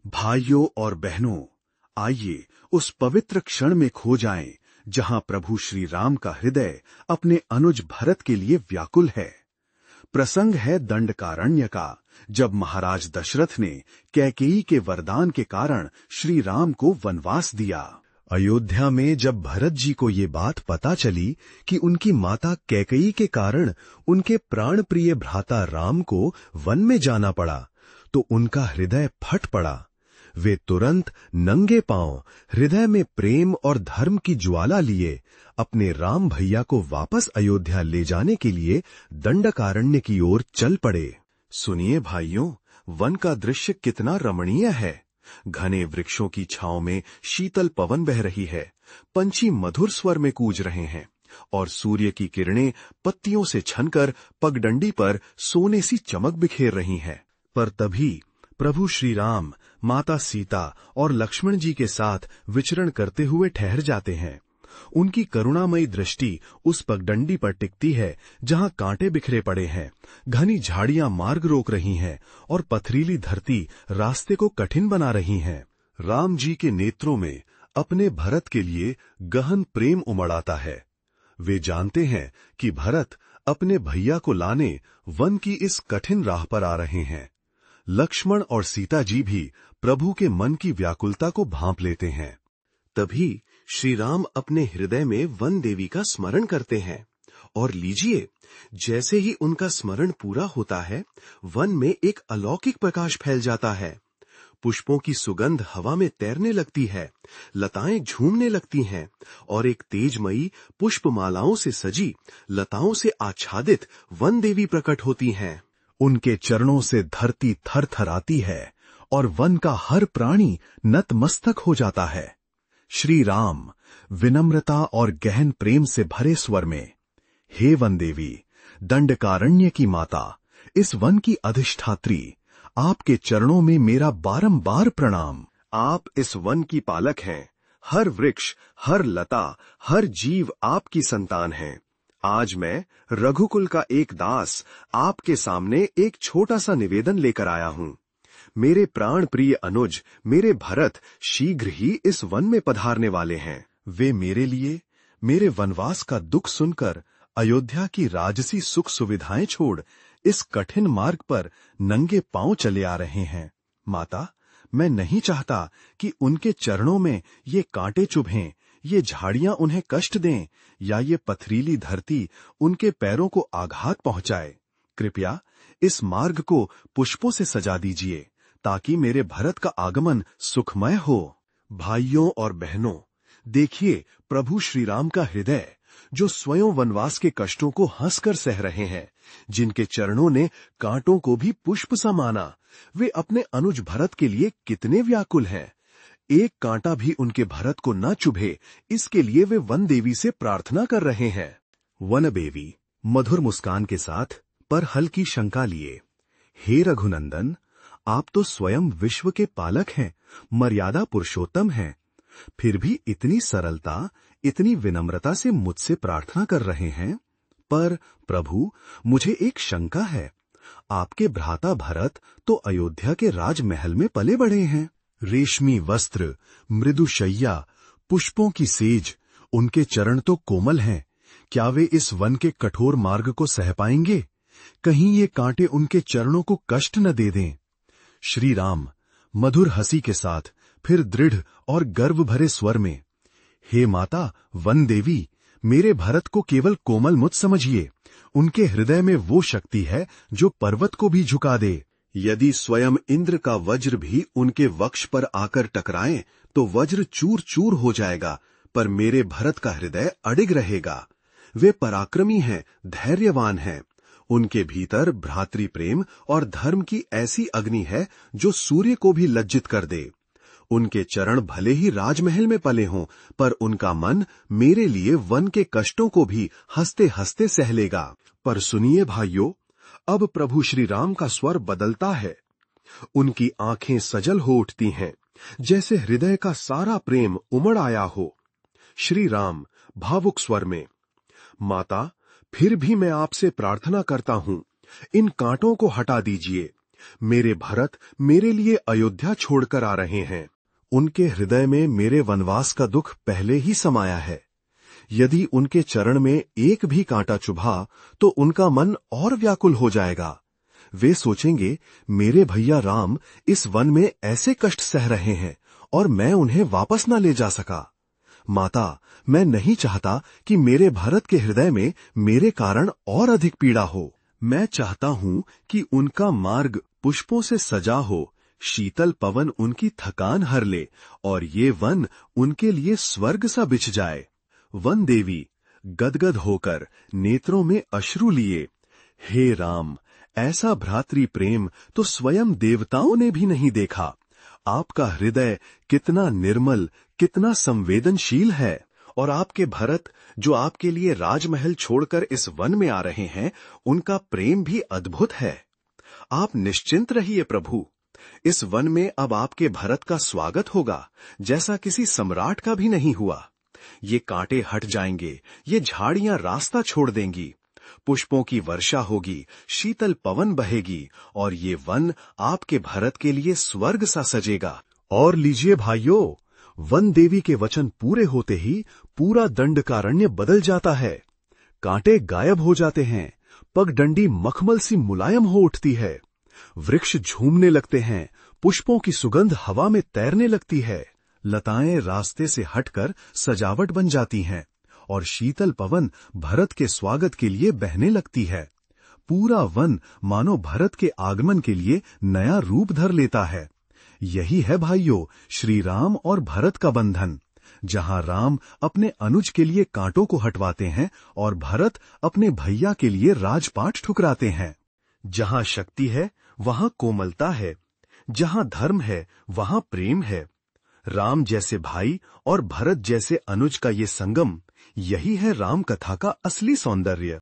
भाइयों और बहनों, आइए उस पवित्र क्षण में खो जाएं जहां प्रभु श्री राम का हृदय अपने अनुज भरत के लिए व्याकुल है। प्रसंग है दंडकारण्य का, जब महाराज दशरथ ने कैकेयी के वरदान के कारण श्री राम को वनवास दिया। अयोध्या में जब भरत जी को ये बात पता चली कि उनकी माता कैकेयी के कारण उनके प्राण प्रिय भ्राता राम को वन में जाना पड़ा, तो उनका हृदय फट पड़ा। वे तुरंत नंगे पांव हृदय में प्रेम और धर्म की ज्वाला लिए अपने राम भैया को वापस अयोध्या ले जाने के लिए दंडकारण्य की ओर चल पड़े। सुनिए भाइयों, वन का दृश्य कितना रमणीय है। घने वृक्षों की छांव में शीतल पवन बह रही है, पंछी मधुर स्वर में कूज रहे हैं और सूर्य की किरणें पत्तियों से छनकर पगडंडी पर सोने सी चमक बिखेर रही हैं। पर तभी प्रभु श्री राम माता सीता और लक्ष्मण जी के साथ विचरण करते हुए ठहर जाते हैं। उनकी करुणामयी दृष्टि उस पगडंडी पर टिकती है जहां कांटे बिखरे पड़े हैं, घनी झाड़ियां मार्ग रोक रही हैं और पथरीली धरती रास्ते को कठिन बना रही हैं। राम जी के नेत्रों में अपने भरत के लिए गहन प्रेम उमड़ आता है। वे जानते हैं कि भरत अपने भैया को लाने वन की इस कठिन राह पर आ रहे हैं। लक्ष्मण और सीता जी भी प्रभु के मन की व्याकुलता को भांप लेते हैं। तभी श्री राम अपने हृदय में वन देवी का स्मरण करते हैं और लीजिए, जैसे ही उनका स्मरण पूरा होता है, वन में एक अलौकिक प्रकाश फैल जाता है। पुष्पों की सुगंध हवा में तैरने लगती है, लताएं झूमने लगती हैं और एक तेजमयी पुष्पमालाओं से सजी, लताओं से आच्छादित वन देवी प्रकट होती हैं। उनके चरणों से धरती थर थर आती है और वन का हर प्राणी नतमस्तक हो जाता है। श्री राम विनम्रता और गहन प्रेम से भरे स्वर में, हे वन देवी, दंडकारण्य की माता, इस वन की अधिष्ठात्री, आपके चरणों में मेरा बारंबार प्रणाम। आप इस वन की पालक हैं। हर वृक्ष, हर लता, हर जीव आपकी संतान हैं। आज मैं रघुकुल का एक दास आपके सामने एक छोटा सा निवेदन लेकर आया हूं। मेरे प्राण प्रिय अनुज, मेरे भरत शीघ्र ही इस वन में पधारने वाले हैं। वे मेरे लिए मेरे वनवास का दुख सुनकर अयोध्या की राजसी सुख सुविधाएं छोड़ इस कठिन मार्ग पर नंगे पांव चले आ रहे हैं। माता, मैं नहीं चाहता कि उनके चरणों में ये कांटे चुभें, ये झाड़ियां उन्हें कष्ट दें या ये पथरीली धरती उनके पैरों को आघात पहुंचाए। कृपया इस मार्ग को पुष्पों से सजा दीजिए ताकि मेरे भरत का आगमन सुखमय हो। भाइयों और बहनों, देखिए प्रभु श्री राम का हृदय, जो स्वयं वनवास के कष्टों को हंसकर सह रहे हैं, जिनके चरणों ने कांटों को भी पुष्प सा माना, वे अपने अनुज भरत के लिए कितने व्याकुल हैं। एक कांटा भी उनके भरत को न चुभे, इसके लिए वे वन देवी से प्रार्थना कर रहे हैं। वन देवी मधुर मुस्कान के साथ पर हल्की शंका लिए, हे रघुनंदन, आप तो स्वयं विश्व के पालक हैं, मर्यादा पुरुषोत्तम हैं, फिर भी इतनी सरलता, इतनी विनम्रता से मुझसे प्रार्थना कर रहे हैं। पर प्रभु, मुझे एक शंका है। आपके भ्राता भरत तो अयोध्या के राजमहल में पले बढ़े हैं। रेशमी वस्त्र, मृदु शैया, पुष्पों की सेज, उनके चरण तो कोमल हैं। क्या वे इस वन के कठोर मार्ग को सह पाएंगे? कहीं ये कांटे उनके चरणों को कष्ट न दे दें। श्री राम मधुर हंसी के साथ फिर दृढ़ और गर्व भरे स्वर में, हे माता वन देवी, मेरे भरत को केवल कोमल मत समझिए। उनके हृदय में वो शक्ति है जो पर्वत को भी झुका दे। यदि स्वयं इंद्र का वज्र भी उनके वक्ष पर आकर टकराए तो वज्र चूर चूर हो जाएगा, पर मेरे भरत का हृदय अडिग रहेगा। वे पराक्रमी हैं, धैर्यवान हैं। उनके भीतर भ्रातृ प्रेम और धर्म की ऐसी अग्नि है जो सूर्य को भी लज्जित कर दे। उनके चरण भले ही राजमहल में पले हों, पर उनका मन मेरे लिए वन के कष्टों को भी हंसते हंसते सह लेगा। पर सुनिए भाइयों, अब प्रभु श्री राम का स्वर बदलता है। उनकी आंखें सजल हो उठती हैं, जैसे हृदय का सारा प्रेम उमड़ आया हो। श्री राम भावुक स्वर में, माता, फिर भी मैं आपसे प्रार्थना करता हूं, इन कांटों को हटा दीजिए। मेरे भरत मेरे लिए अयोध्या छोड़कर आ रहे हैं। उनके हृदय में मेरे वनवास का दुख पहले ही समाया है। यदि उनके चरण में एक भी कांटा चुभा तो उनका मन और व्याकुल हो जाएगा। वे सोचेंगे, मेरे भैया राम इस वन में ऐसे कष्ट सह रहे हैं और मैं उन्हें वापस न ले जा सका। माता, मैं नहीं चाहता कि मेरे भरत के हृदय में मेरे कारण और अधिक पीड़ा हो। मैं चाहता हूं कि उनका मार्ग पुष्पों से सजा हो, शीतल पवन उनकी थकान हर ले और ये वन उनके लिए स्वर्ग सा बिछ जाए। वन देवी गदगद होकर नेत्रों में अश्रु लिए, हे राम, ऐसा भ्रातृ प्रेम तो स्वयं देवताओं ने भी नहीं देखा। आपका हृदय कितना निर्मल, कितना संवेदनशील है। और आपके भरत जो आपके लिए राजमहल छोड़कर इस वन में आ रहे हैं, उनका प्रेम भी अद्भुत है। आप निश्चिंत रहिए प्रभु, इस वन में अब आपके भरत का स्वागत होगा जैसा किसी सम्राट का भी नहीं हुआ। ये कांटे हट जाएंगे, ये झाड़ियां रास्ता छोड़ देंगी, पुष्पों की वर्षा होगी, शीतल पवन बहेगी और ये वन आपके भरत के लिए स्वर्ग सा सजेगा। और लीजिए भाइयों, वन देवी के वचन पूरे होते ही पूरा दंडकारण्य बदल जाता है। कांटे गायब हो जाते हैं, पगडंडी मखमल सी मुलायम हो उठती है, वृक्ष झूमने लगते हैं, पुष्पों की सुगंध हवा में तैरने लगती है, लताएं रास्ते से हटकर सजावट बन जाती हैं और शीतल पवन भरत के स्वागत के लिए बहने लगती है। पूरा वन मानो भरत के आगमन के लिए नया रूप धर लेता है। यही है भाइयों श्री राम और भरत का बंधन, जहां राम अपने अनुज के लिए कांटों को हटवाते हैं और भरत अपने भैया के लिए राजपाट ठुकराते हैं। जहां शक्ति है वहां कोमलता है, जहां धर्म है वहां प्रेम है। राम जैसे भाई और भरत जैसे अनुज का ये संगम, यही है राम कथा का असली सौंदर्य।